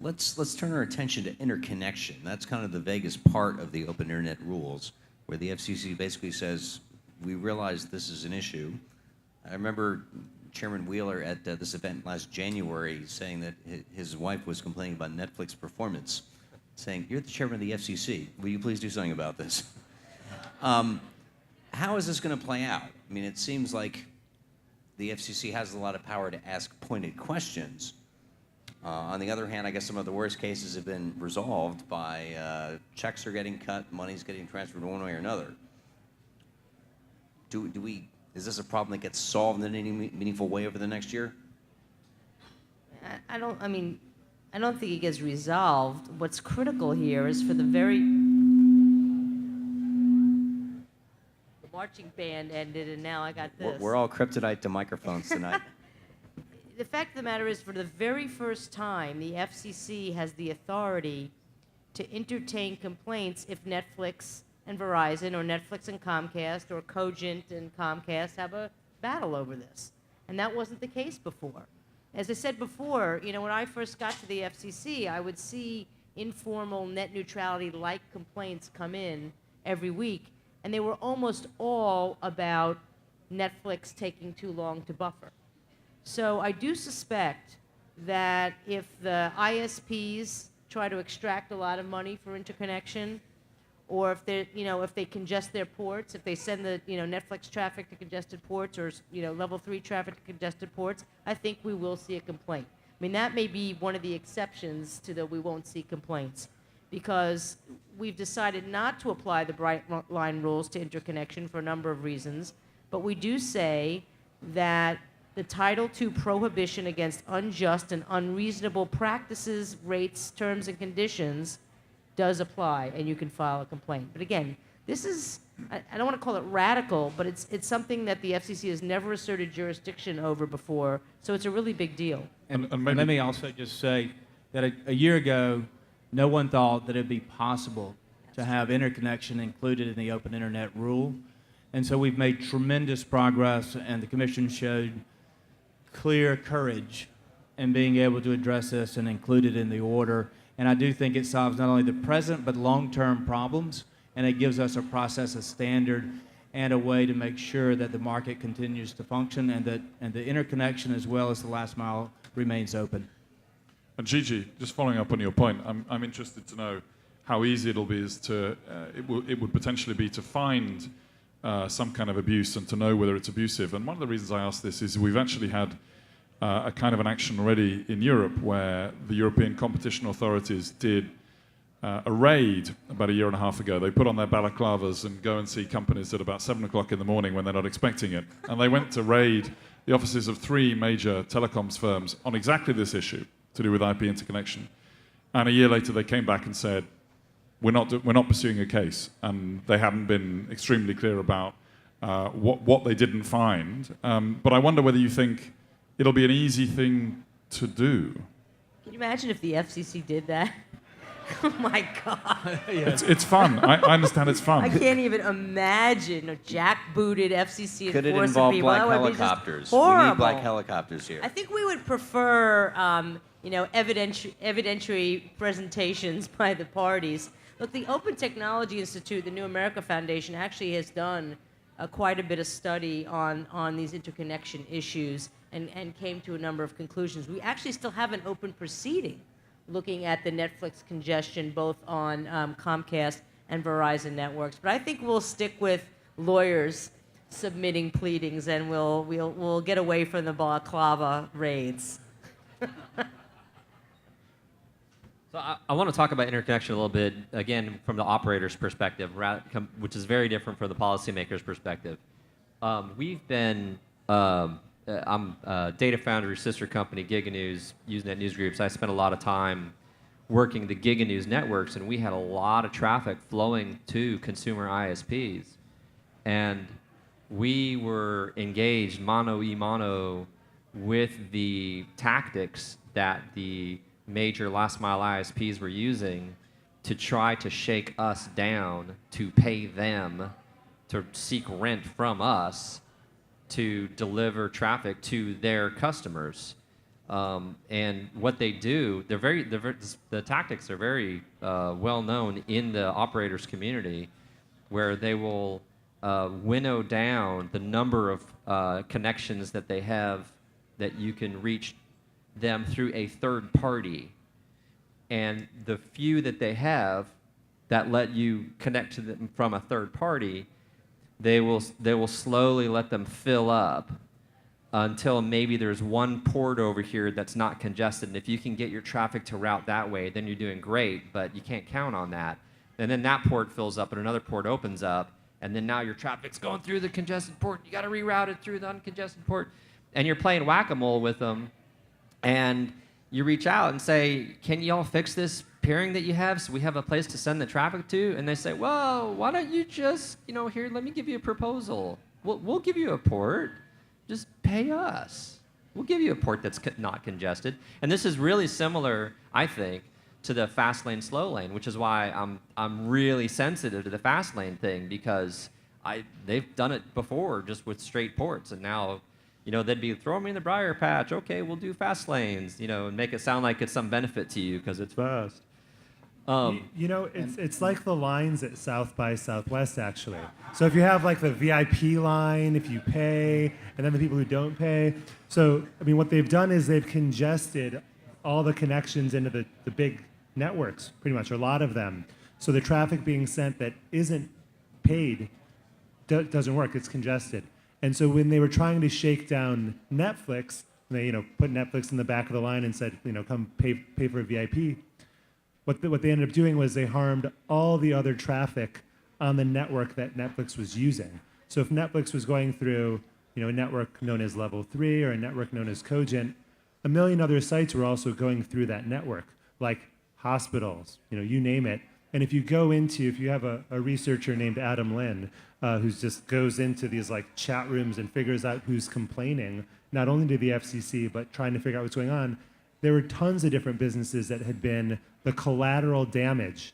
let's turn our attention to interconnection. That's kind of the vaguest part of the open internet rules, where the FCC basically says, we realize this is an issue. I remember Chairman Wheeler at this event last January saying that his wife was complaining about Netflix performance, saying, you're the chairman of the FCC. Will you please do something about this? How is this going to play out? I mean, it seems like the FCC has a lot of power to ask pointed questions. On the other hand, I guess some of the worst cases have been resolved by checks are getting cut, money's getting transferred one way or another. Is this a problem that gets solved in any meaningful way over the next year? I don't think it gets resolved. What's critical here is for the marching band ended, and now I got this. We're all kryptonite to microphones tonight. The fact of the matter is, for the very first time, the FCC has the authority to entertain complaints if Netflix and Verizon, or Netflix and Comcast, or Cogent and Comcast have a battle over this. And that wasn't the case before. As I said before, when I first got to the FCC, I would see informal net neutrality-like complaints come in every week, and they were almost all about Netflix taking too long to buffer. So I do suspect that if the ISPs try to extract a lot of money for interconnection, or if they, if they congest their ports, if they send the, Netflix traffic to congested ports, or, level 3 traffic to congested ports, I think we will see a complaint. I mean, that may be one of the exceptions to the we won't see complaints, because we've decided not to apply the bright line rules to interconnection for a number of reasons, but we do say that the Title II prohibition against unjust and unreasonable practices, rates, terms, and conditions does apply, and you can file a complaint. But again, this is, I don't want to call it radical, but it's something that the FCC has never asserted jurisdiction over before, so it's a really big deal. And let me also just say that a year ago, no one thought that it would be possible to have interconnection included in the open internet rule. And so we've made tremendous progress, and the Commission showed clear courage in being able to address this and include it in the order. And I do think it solves not only the present but long-term problems, and it gives us a process, a standard, and a way to make sure that the market continues to function, and that the interconnection as well as the last mile remains open. And Gigi, just following up on your point, I'm interested to know how easy it would potentially be to find some kind of abuse and to know whether it's abusive. And one of the reasons I ask this is we've actually had a kind of an action already in Europe where the European competition authorities did a raid about a year and a half ago. They put on their balaclavas and go and see companies at about 7 o'clock in the morning when they're not expecting it. And they went to raid the offices of 3 major telecoms firms on exactly this issue to do with IP interconnection. And a year later they came back and said, we're not pursuing a case. And they haven't been extremely clear about what they didn't find. But I wonder whether you think it'll be an easy thing to do. Can you imagine if the FCC did that? Oh my God. It's fun. I understand it's fun. I can't even imagine a jackbooted FCC Could it enforcing involve people. black That would be just helicopters? horrible. We need black helicopters here. I think we would prefer, evidentiary presentations by the parties. Look, the Open Technology Institute, the New America Foundation, actually has done quite a bit of study on these interconnection issues and came to a number of conclusions. We actually still have an open proceeding looking at the Netflix congestion both on Comcast and Verizon networks. But I think we'll stick with lawyers submitting pleadings, and we'll get away from the balaclava raids. So I want to talk about interconnection a little bit, again, from the operator's perspective, which is very different from the policymaker's perspective. We've been, I'm Data Foundry sister company, GigaNews, Usenet Newsgroups. I spent a lot of time working the GigaNews networks, and we had a lot of traffic flowing to consumer ISPs. And we were engaged mano with the tactics that the major last mile ISPs were using to try to shake us down, to pay them, to seek rent from us, to deliver traffic to their customers. And what they do, the tactics are very well known in the operators community, where they will winnow down the number of connections that they have that you can reach them through a third party. And the few that they have that let you connect to them from a third party, they will slowly let them fill up until maybe there's one port over here that's not congested. And if you can get your traffic to route that way, then you're doing great, but you can't count on that. And then that port fills up and another port opens up, and then now your traffic's going through the congested port. You got to reroute it through the uncongested port. And you're playing whack-a-mole with them, and you reach out and say, can y'all fix this peering that you have so we have a place to send the traffic to? And they say, well, why don't you just, here, let me give you a proposal. We'll give you a port. Just pay us. We'll give you a port that's not congested. And this is really similar, I think, to the fast lane, slow lane, which is why I'm really sensitive to the fast lane thing, because they've done it before just with straight ports, and now, they'd be throwing me in the briar patch. Okay, we'll do fast lanes, and make it sound like it's some benefit to you because it's fast. It's like the lines at South by Southwest, actually. So if you have like the VIP line, if you pay, and then the people who don't pay. So, what they've done is they've congested all the connections into the big networks, pretty much, or a lot of them. So the traffic being sent that isn't paid doesn't work, it's congested. And so when they were trying to shake down Netflix, they, put Netflix in the back of the line and said, come pay for a VIP. What they ended up doing was they harmed all the other traffic on the network that Netflix was using. So if Netflix was going through, a network known as Level 3 or a network known as Cogent, a million other sites were also going through that network, like hospitals, you name it. And if you have a researcher named Adam Lin, who just goes into these like chat rooms and figures out who's complaining, not only to the FCC, but trying to figure out what's going on, there were tons of different businesses that had been the collateral damage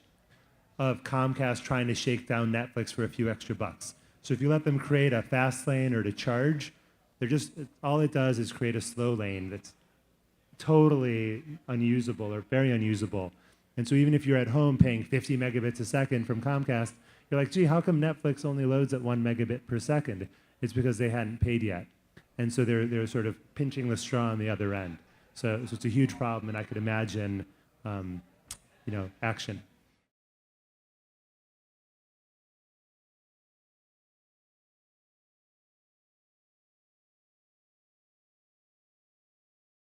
of Comcast trying to shake down Netflix for a few extra bucks. So if you let them create a fast lane or to charge, all it does is create a slow lane that's totally unusable or very unusable. And so even if you're at home paying 50 megabits a second from Comcast, you're like, gee, how come Netflix only loads at 1 megabit per second? It's because they hadn't paid yet. And so they're sort of pinching the straw on the other end. So it's a huge problem, and I could imagine, action.